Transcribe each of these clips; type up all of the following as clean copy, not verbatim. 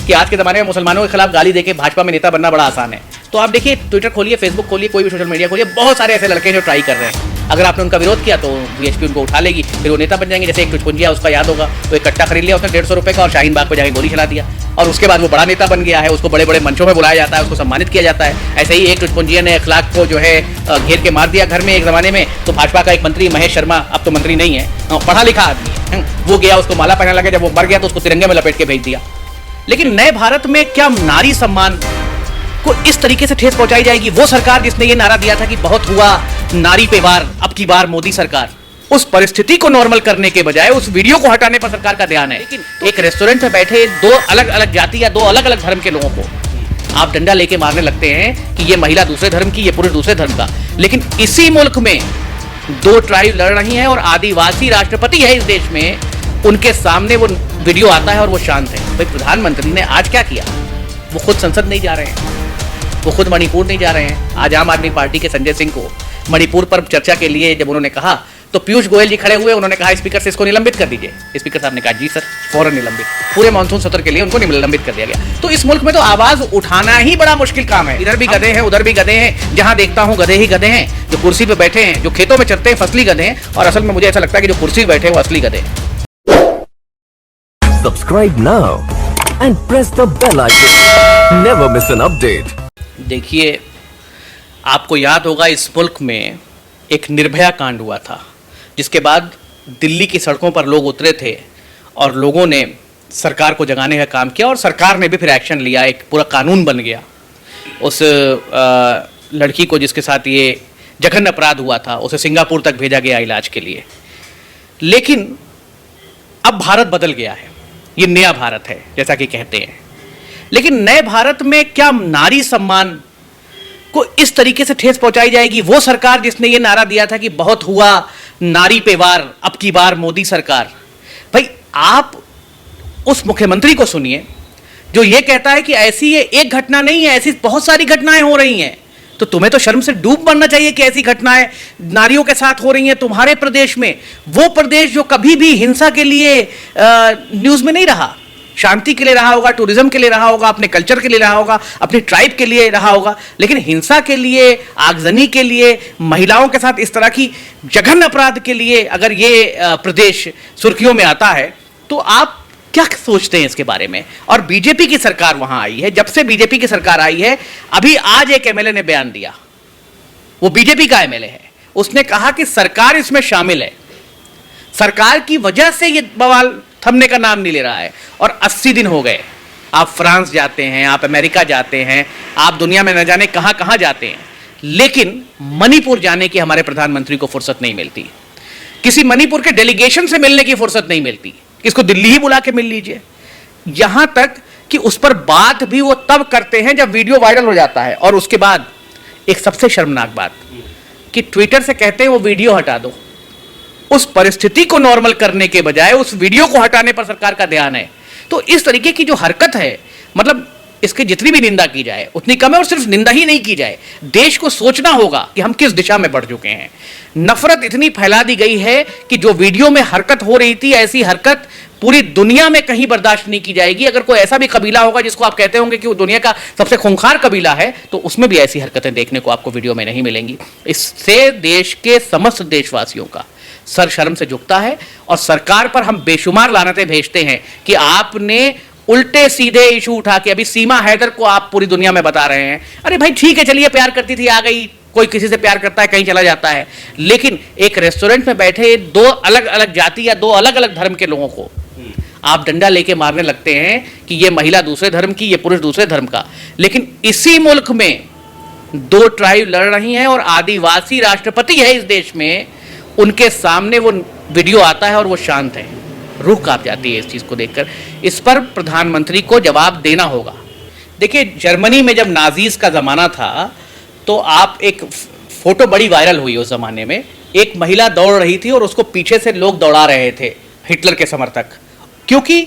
कि आज के ज़माने में मुसलमानों के खिलाफ गाली देके भाजपा में नेता बनना बड़ा आसान है। तो आप देखिए, ट्विटर खोलिए, फेसबुक खोलिए, कोई भी सोशल मीडिया खोलिए, बहुत सारे ऐसे लड़के हैं जो ट्राई कर रहे हैं। अगर आपने उनका विरोध किया तो बीएचपी उनको उठा लेगी, फिर वो नेता बन जाएंगे। जैसे एक टुचपुंजिया, उसका याद होगा, वो एक कट्टा खरीद लिया उसने 150 रुपये का और शाहीन बाग पर जाकर गोली चला दिया, और उसके बाद वो बड़ा नेता बन गया है। उसको बड़े बड़े मंचों में बुलाया जाता है, उसको सम्मानित किया जाता है। ऐसे ही एक टुचपुंजिया ने अखलाक को जो है घेर के मार दिया घर में एक ज़माने में। तो भाजपा का एक मंत्री महेश शर्मा, अब तो मंत्री नहीं है, पढ़ा लिखा आदमी है, वो गया, उसको माला पहना लगा, जब वो मर गया तो उसको तिरंगे में लपेट के भेज दिया। लेकिन नए भारत में क्या नारी सम्मान को इस तरीके से ठेस पहुंचाई जाएगी? वो सरकार जिसने ये नारा दिया था कि बहुत हुआ नारी पे वार, अब की बार मोदी सरकार, उस परिस्थिति को नॉर्मल करने के बजाय उस वीडियो को हटाने पर सरकार का ध्यान है। लेकिन एक रेस्टोरेंट में बैठे दो अलग अलग जाति या दो अलग अलग धर्म के लोगों को आप डंडा लेके मारने लगते हैं कि ये महिला दूसरे धर्म की, ये पुरुष दूसरे धर्म का। लेकिन इसी मुल्क में दो ट्राइब लड़ रही हैं और आदिवासी राष्ट्रपति है इस देश में, उनके सामने वो वीडियो आता है और वो शांत है। भाई, प्रधानमंत्री ने आज क्या किया? वो खुद संसद नहीं जा रहे हैं, वो खुद मणिपुर नहीं जा रहे हैं। आज आम आदमी पार्टी के संजय सिंह को मणिपुर पर चर्चा के लिए जब उन्होंने कहा तो पीयूष गोयल जी खड़े हुए, उन्होंने कहा स्पीकर से इसको निलंबित कर दीजिए। स्पीकर साहब ने कहा जी सर, फौरन निलंबित। पूरे मानसून सत्र के लिए उनको निलंबित कर दिया गया। तो इस मुल्क में तो आवाज उठाना ही बड़ा मुश्किल काम है। इधर भी गधे हैं, उधर भी गधे हैं, जहां देखता हूं गधे ही गधे हैं। जो कुर्सी पे बैठे हैं, जो खेतों में चरते हैं, फसली गधे हैं, और असल में मुझे ऐसा लगता है कि जो कुर्सी पे बैठे हैं वो असली गधे हैं। Subscribe now and press the bell icon. Never miss an update. देखिए, आपको याद होगा इस मुल्क में एक निर्भया कांड हुआ था, जिसके बाद दिल्ली की सड़कों पर लोग उतरे थे और लोगों ने सरकार को जगाने का काम किया, और सरकार ने भी फिर एक्शन लिया, एक पूरा कानून बन गया। उस लड़की को जिसके साथ ये जघन्य अपराध हुआ था, उसे सिंगापुर तक भेजा गया इलाज के लिए। लेकिन अब भारत बदल गया है, ये नया भारत है जैसा कि कहते हैं। लेकिन नए भारत में क्या नारी सम्मान को इस तरीके से ठेस पहुंचाई जाएगी? वो सरकार जिसने ये नारा दिया था कि बहुत हुआ नारी पे वार, अब की बार मोदी सरकार। भाई, आप उस मुख्यमंत्री को सुनिए जो ये कहता है कि ऐसी ये एक घटना नहीं है, ऐसी बहुत सारी घटनाएं हो रही हैं। तो तुम्हें तो शर्म से डूब मरना चाहिए कि ऐसी घटनाएं नारियों के साथ हो रही हैं तुम्हारे प्रदेश में। वो प्रदेश जो कभी भी हिंसा के लिए न्यूज़ में नहीं रहा, शांति के लिए रहा होगा, टूरिज्म के लिए रहा होगा, अपने कल्चर के लिए रहा होगा, अपनी ट्राइब के लिए रहा होगा। लेकिन हिंसा के लिए, आगजनी के लिए, महिलाओं के साथ इस तरह की जघन्य अपराध के लिए अगर ये प्रदेश सुर्खियों में आता है तो आप क्या सोचते हैं इसके बारे में? और बीजेपी की सरकार वहां आई है, जब से बीजेपी की सरकार आई है, अभी आज एक एमएलए ने बयान दिया, वो बीजेपी का एमएलए है, उसने कहा कि सरकार इसमें शामिल है, सरकार की वजह से ये बवाल थमने का नाम नहीं ले रहा है। और 80 दिन हो गए, आप फ्रांस जाते हैं, आप अमेरिका जाते हैं, आप दुनिया में न जाने कहां कहां जाते हैं, लेकिन मणिपुर जाने की हमारे प्रधानमंत्री को फुर्सत नहीं मिलती, किसी मणिपुर के डेलीगेशन से मिलने की फुर्सत नहीं मिलती, इसको दिल्ली ही बुला के मिल लीजिए। यहां तक कि उस पर बात भी वो तब करते हैं जब वीडियो वायरल हो जाता है, और उसके बाद एक सबसे शर्मनाक बात कि ट्विटर से कहते हैं वो वीडियो हटा दो। उस परिस्थिति को नॉर्मल करने के बजाय उस वीडियो को हटाने पर सरकार का ध्यान है। तो इस तरीके की जो हरकत है, मतलब इसकी जितनी भी निंदा की जाए उतनी कम है, और सिर्फ निंदा ही नहीं की जाए, देश को सोचना होगा कि हम किस दिशा में बढ़ चुके हैं। नफरत इतनी फैला दी गई है कि जो वीडियो में हरकत हो रही थी, ऐसी हरकत पूरी दुनिया में कहीं बर्दाश्त नहीं की जाएगी। अगर कोई ऐसा भी कबीला होगा जिसको आप कहते होंगे कि वो दुनिया का सबसे खूंखार कबीला है, तो उसमें भी ऐसी हरकतें देखने को आपको वीडियो में नहीं मिलेंगी। इससे देश के समस्त देशवासियों का सर शर्म से झुकता है, और सरकार पर हम बेशुमार लानतें भेजते हैं कि आपने उल्टे सीधे इशू उठा के, अभी सीमा हैदर को आप पूरी दुनिया में बता रहे हैं, अरे भाई ठीक है, चलिए प्यार करती थी, आ गई, कोई किसी से प्यार करता है, कहीं चला जाता है। लेकिन एक रेस्टोरेंट में बैठे दो अलग अलग जाति या दो अलग अलग धर्म के लोगों को आप डंडा लेके मारने लगते हैं कि ये महिला दूसरे धर्म की, ये पुरुष दूसरे धर्म का। लेकिन इसी मुल्क में दो ट्राइब लड़ रही हैं और आदिवासी राष्ट्रपति है इस देश में, उनके सामने वो वीडियो आता है और वो शांत है। रूह कांप जाती है इस चीज़ को देखकर। इस पर प्रधानमंत्री को जवाब देना होगा। देखिए, जर्मनी में जब नाजीज का ज़माना था तो आप एक फ़ोटो बड़ी वायरल हुई उस ज़माने में, एक महिला दौड़ रही थी और उसको पीछे से लोग दौड़ा रहे थे, हिटलर के समर्थक, क्योंकि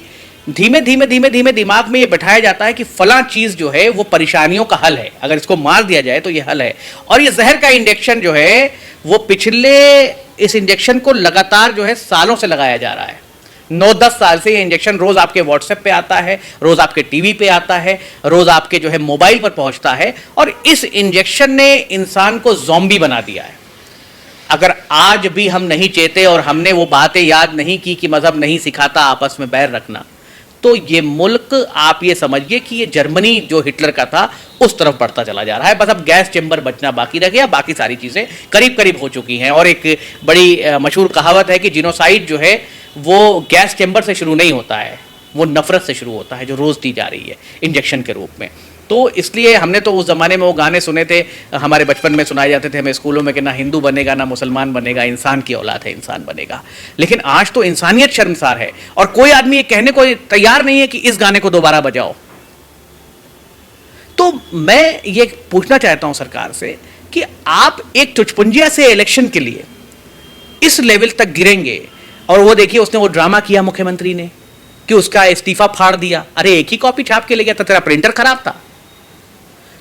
धीमे धीमे धीमे धीमे दिमाग में ये बैठाया जाता है कि फलां चीज़ जो है वो परेशानियों का हल है, अगर इसको मार दिया जाए तो ये हल है। और ये जहर का इंजेक्शन जो है वो पिछले इस इंजेक्शन को लगातार जो है सालों से लगाया जा रहा है। 9-10 साल से ये इंजेक्शन रोज आपके व्हाट्सएप पे आता है, रोज आपके टीवी पे आता है, रोज आपके जो है मोबाइल पर पहुंचता है, और इस इंजेक्शन ने इंसान को ज़ॉम्बी बना दिया है। अगर आज भी हम नहीं चेते और हमने वो बातें याद नहीं की कि मजहब नहीं सिखाता आपस में बैर रखना, तो ये मुल्क आप ये समझिए कि ये जर्मनी जो हिटलर का था उस तरफ बढ़ता चला जा रहा है। बस अब गैस चेंबर बचना बाकी रह गया, बाकी सारी चीज़ें करीब करीब हो चुकी हैं। और एक बड़ी मशहूर कहावत है कि जिनोसाइड जो है वो गैस चेंबर से शुरू नहीं होता है, वो नफरत से शुरू होता है जो रोज़ दी जा रही है इंजेक्शन के रूप में। तो इसलिए हमने तो उस ज़माने में वो गाने सुने थे, हमारे बचपन में सुनाए जाते थे हमें स्कूलों में कि ना हिंदू बनेगा ना मुसलमान बनेगा, इंसान की औलाद है इंसान बनेगा। लेकिन आज तो इंसानियत शर्मसार है और कोई आदमी ये कहने को तैयार नहीं है कि इस गाने को दोबारा बजाओ। तो मैं ये पूछना चाहता हूं सरकार से कि आप एक चुचपुंजिया से इलेक्शन के लिए इस लेवल तक गिरेंगे, और वो देखिए उसने वो ड्रामा किया मुख्यमंत्री ने कि उसका इस्तीफा फाड़ दिया। अरे एक ही कॉपी छाप के ले गया था, तेरा प्रिंटर खराब था,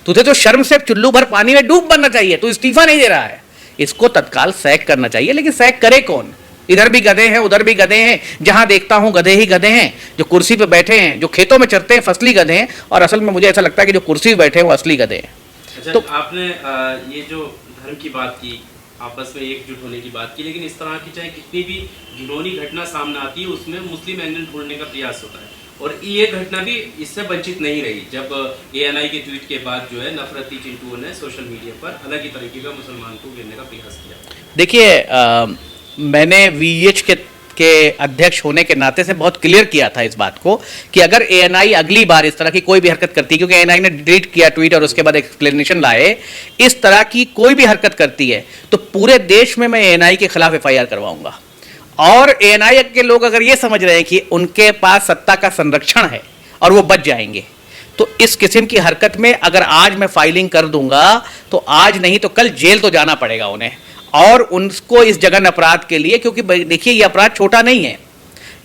तुझे तो शर्म से चुल्लू भर पानी में डूब मरना चाहिए, तू इस्तीफा नहीं दे रहा है। इसको तत्काल सैक करना चाहिए, लेकिन सैक करे कौन? इधर भी गधे हैं उधर भी गधे हैं, जहां देखता हूं गधे ही गधे हैं। जो कुर्सी पे बैठे हैं, जो खेतों में चरते हैं, फसली गधे हैं, और असल में मुझे ऐसा लगता है कि जो कुर्सी पे बैठे हैं वो असली गधे हैं। अच्छा, तो आपने ये जो धर्म की बात की, आपस में एकजुट होने की बात की, लेकिन इस तरह की चाहे कितनी भी घिनौनी घटना सामने आती है उसमें मुस्लिम एंगल ढूंढने का प्रयास होता है, और ये घटना भी इससे वंचित नहीं रही। जब ANI के ट्वीट के बाद जो है नफरती चिंटुओं ने सोशल मीडिया पर अलग ही तरीके का मुसलमान को घेरने का प्रयास किया। देखिए मैंने VEH के अध्यक्ष होने के नाते से बहुत क्लियर किया था इस बात को कि अगर ANI अगली बार इस तरह की कोई भी हरकत करती है, क्योंकि ANI ने डिलीट किया ट्वीट और उसके बाद एक्सप्लेनेशन लाए, इस तरह की कोई भी हरकत करती है तो पूरे देश में मैं ANI के खिलाफ FIR करवाऊंगा। और ANI के लोग अगर ये समझ रहे हैं कि उनके पास सत्ता का संरक्षण है और वो बच जाएंगे, तो इस किस्म की हरकत में अगर आज मैं फाइलिंग कर दूंगा तो आज नहीं तो कल जेल तो जाना पड़ेगा उन्हें, और उनको इस जघन्य अपराध के लिए, क्योंकि देखिए ये अपराध छोटा नहीं है,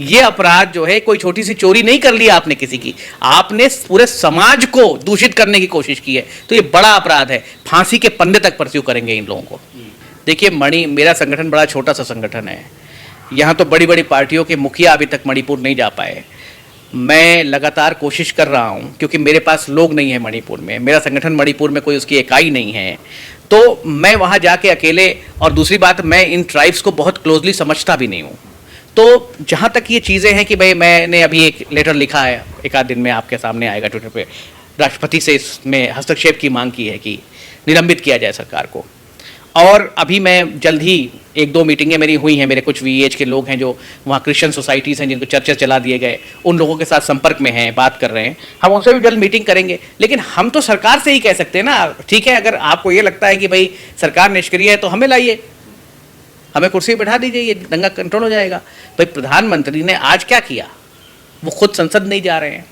ये अपराध जो है कोई छोटी सी चोरी नहीं कर लिया आपने किसी की, आपने पूरे समाज को दूषित करने की कोशिश की है, तो ये बड़ा अपराध है। फांसी के फंदे तक परस्यू करेंगे इन लोगों को। देखिए मेरा संगठन बड़ा छोटा सा संगठन है, यहाँ तो बड़ी बड़ी पार्टियों के मुखिया अभी तक मणिपुर नहीं जा पाए। मैं लगातार कोशिश कर रहा हूँ क्योंकि मेरे पास लोग नहीं है मणिपुर में, मेरा संगठन मणिपुर में कोई उसकी इकाई नहीं है, तो मैं वहाँ जाके अकेले, और दूसरी बात मैं इन ट्राइब्स को बहुत क्लोजली समझता भी नहीं हूँ। तो जहाँ तक ये चीज़ें हैं कि भाई मैंने अभी एक लेटर लिखा है, एक आध दिन में आपके सामने आएगा ट्विटर पे, राष्ट्रपति से इसमें हस्तक्षेप की मांग की है कि निलंबित किया जाए सरकार को। और अभी मैं जल्द ही 1-2 मीटिंगें मेरी हुई हैं, मेरे कुछ VEH के लोग हैं जो वहाँ क्रिश्चियन सोसाइटीज़ हैं जिनको चर्चेस चला दिए गए, उन लोगों के साथ संपर्क में हैं, बात कर रहे हैं, हम उनसे भी जल्द मीटिंग करेंगे। लेकिन हम तो सरकार से ही कह सकते हैं ना, ठीक है अगर आपको ये लगता है कि भाई सरकार निष्क्रिय है तो हमें लाइए, हमें कुर्सी पर बैठा दीजिए, ये दंगा कंट्रोल हो जाएगा। भाई प्रधानमंत्री ने आज क्या किया, वो खुद संसद नहीं जा रहे हैं,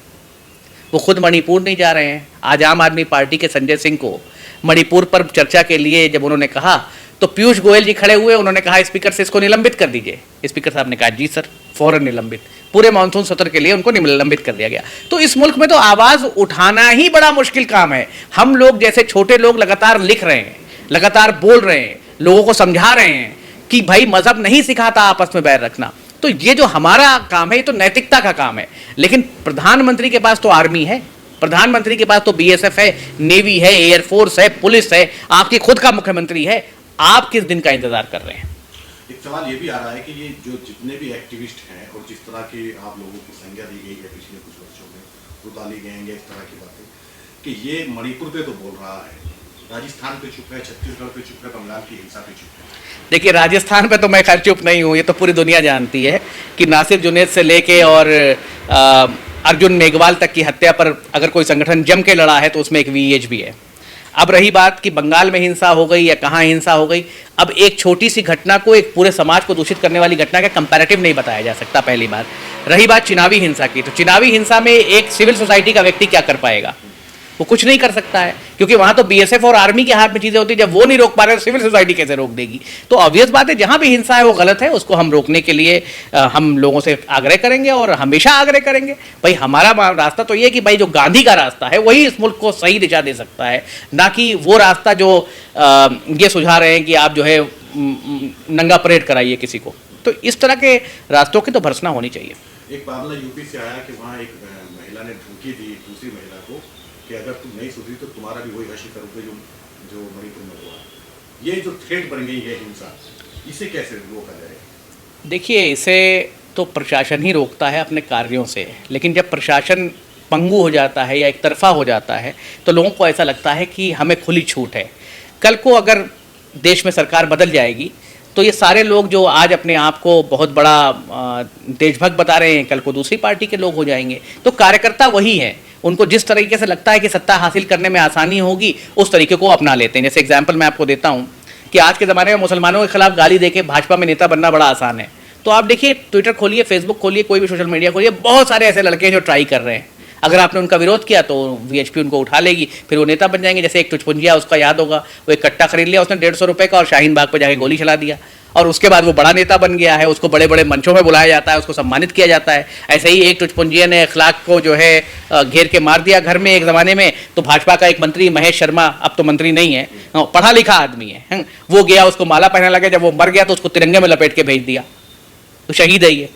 वो खुद मणिपुर नहीं जा रहे हैं। आज आम आदमी पार्टी के संजय सिंह को मणिपुर पर चर्चा के लिए जब उन्होंने कहा तो पीयूष गोयल जी खड़े हुए, उन्होंने कहा स्पीकर से इसको निलंबित कर दीजिए। स्पीकर साहब ने कहा जी सर, फौरन निलंबित, पूरे मानसून सत्र के लिए उनको निलंबित कर दिया गया। तो इस मुल्क में तो आवाज़ उठाना ही बड़ा मुश्किल काम है। हम लोग जैसे छोटे लोग लगातार लिख रहे हैं, लगातार बोल रहे हैं, लोगों को समझा रहे हैं कि भाई मजहब नहीं सिखाता आपस में बैर रखना। तो ये जो हमारा काम है ये तो नैतिकता का काम है, लेकिन प्रधानमंत्री के पास तो आर्मी है, प्रधानमंत्री के पास तो BSF है, नेवी है, एयरफोर्स है, पुलिस है, आपकी खुद का मुख्यमंत्री है। आप किस दिन का इंतजार कर रहे हैं? एक सवाल ये भी आ रहा है कि ये जो जितने भी एक्टिविस्ट हैं और जिस तरह की आप लोगों को संज्ञा दी गई है पिछले कुछ वर्षों में, रुदाली गए हैं इस तरह की बातें, कि ये मणिपुर पे तो बोल रहा है, राजस्थान पे चुप है, छत्तीसगढ़ पे चुप है, बंगाल की हिंसा पे चुप है। देखिए राजस्थान पे तो मैं खैर चुप नहीं हूँ, ये तो पूरी दुनिया जानती है कि नासिर जुनैद से लेके और अर्जुन मेघवाल तक की हत्या पर अगर कोई संगठन जम के लड़ा है तो उसमें एक VEH भी है। अब रही बात कि बंगाल में हिंसा हो गई या कहाँ हिंसा हो गई, अब एक छोटी सी घटना को एक पूरे समाज को दूषित करने वाली घटना का कंपैरेटिव नहीं बताया जा सकता, पहली बात। रही बात चुनावी हिंसा की, तो चुनावी हिंसा में एक सिविल सोसाइटी का व्यक्ति क्या कर पाएगा? वो कुछ नहीं कर सकता है, क्योंकि वहाँ तो BSF और आर्मी के हाथ में चीज़ें होती है। जब वो नहीं रोक पा रहे तो सिविल सोसाइटी कैसे रोक देगी? तो ऑब्वियस बात है जहाँ भी हिंसा है वो गलत है, उसको हम रोकने के लिए हम लोगों से आग्रह करेंगे और हमेशा आग्रह करेंगे। भाई हमारा रास्ता तो ये है कि भाई जो गांधी का रास्ता है वही इस मुल्क को सही दिशा दे सकता है, ना कि वो रास्ता जो ये सुझा रहे हैं कि आप जो है नंगा परेड कराइए किसी को। तो इस तरह के रास्तों की तो भर्त्सना होनी चाहिए। एक मामला यूपी से आया कि वहाँ एक महिला ने धमकी दी दूसरी महिला को कि अगर तुम नहीं सुधरी तो तुम्हारा भी वही हशी करोगे जो मणिपुर में हुआ। ये जो थ्रेट बन गई है हिंसा, इसे कैसे रोका जाएगा? देखिए, इसे तो प्रशासन ही रोकता है अपने कार्यों से, लेकिन जब प्रशासन पंगु हो जाता है या एक तरफा हो जाता है तो लोगों को ऐसा लगता है कि हमें खुली छूट है। कल को अगर देश में सरकार बदल जाएगी तो ये सारे लोग जो आज अपने आप को बहुत बड़ा देशभक्त बता रहे हैं, कल को दूसरी पार्टी के लोग हो जाएंगे। तो कार्यकर्ता वही हैं, उनको जिस तरीके से लगता है कि सत्ता हासिल करने में आसानी होगी उस तरीके को अपना लेते हैं। जैसे एग्जाम्पल मैं आपको देता हूँ कि आज के ज़माने में मुसलमानों के खिलाफ गाली देके भाजपा में नेता बनना बड़ा आसान है। तो आप देखिए, ट्विटर खोलिए, फेसबुक खोलिए, कोई भी सोशल मीडिया खोलिए, बहुत सारे ऐसे लड़के हैं जो ट्राई कर रहे हैं। अगर आपने उनका विरोध किया तो वीएचपी उनको उठा लेगी, फिर वो नेता बन जाएंगे। जैसे एक चुचपुंजिया, उसका याद होगा, वो एक कट्टा खरीद लिया उसने 150 रुपये का और शाहीन बाग पर जाके गोली चला दिया, और उसके बाद वो बड़ा नेता बन गया है, उसको बड़े बड़े मंचों में बुलाया जाता है, उसको सम्मानित किया जाता है। ऐसे ही एक चुचपुंजिया ने अखलाक को जो है घेर के मार दिया घर में एक ज़माने में। तो भाजपा का एक मंत्री महेश शर्मा, अब तो मंत्री नहीं है, पढ़ा लिखा आदमी है, वो गया, उसको माला पहनने लगा, जब वो मर गया तो उसको तिरंगे में लपेट के भेज दिया, तो शहीद है ये।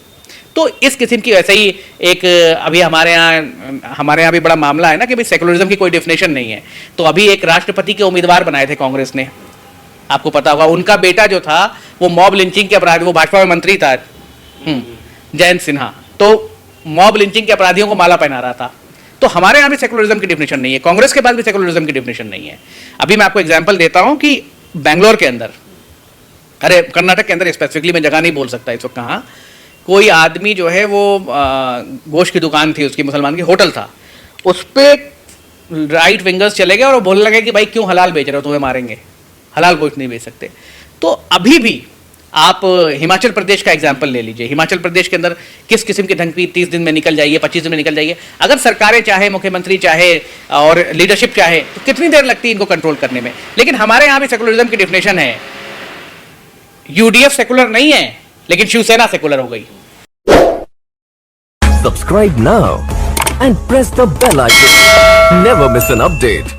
तो इस किस्म की वैसे ही एक अभी हमारे यहाँ भी बड़ा मामला है ना कि भाई सेकुलरिज्म की कोई डेफिनेशन नहीं है। तो अभी एक राष्ट्रपति के उम्मीदवार बनाए थे कांग्रेस ने, आपको पता होगा, उनका बेटा जो था वो मॉब लिंचिंग के अपराध, वो भाजपा में मंत्री था, जयंत सिन्हा, तो मॉब लिंचिंग के अपराधियों को माला पहना रहा था। तो हमारे यहाँ भी सेकुलरिज्म की डेफिनेशन नहीं है, कांग्रेस के पास भी सेकुलरिज्म की डेफिनेशन नहीं है। अभी मैं आपको एग्जाम्पल देता हूँ कि बैंगलोर के अंदर, अरे कर्नाटक के अंदर स्पेसिफिकली, मैं जगह नहीं बोल सकता इस वक्त कहाँ, कोई आदमी जो है वो गोश्त की दुकान थी उसकी, मुसलमान की, होटल था, उस पर राइट विंगर्स चले गए और वो बोलने लगे कि भाई क्यों हलाल बेच रहे हो, तुम्हें मारेंगे, हलाल गोश्त नहीं बेच सकते। तो अभी भी आप हिमाचल प्रदेश का एग्जाम्पल ले लीजिए, हिमाचल प्रदेश के अंदर किस किस्म की धमकी 30 दिन में निकल जाइए, 25 दिन में निकल जाइए। अगर सरकारें चाहे, मुख्यमंत्री चाहे और लीडरशिप चाहे तो कितनी देर लगती है इनको कंट्रोल करने में। लेकिन हमारे यहाँ भी सेकुलरिज्म की डेफिनेशन है, यूडीएफ सेकुलर नहीं है लेकिन शिवसेना सेकुलर हो गई। Subscribe now and press the bell icon. Never miss an update.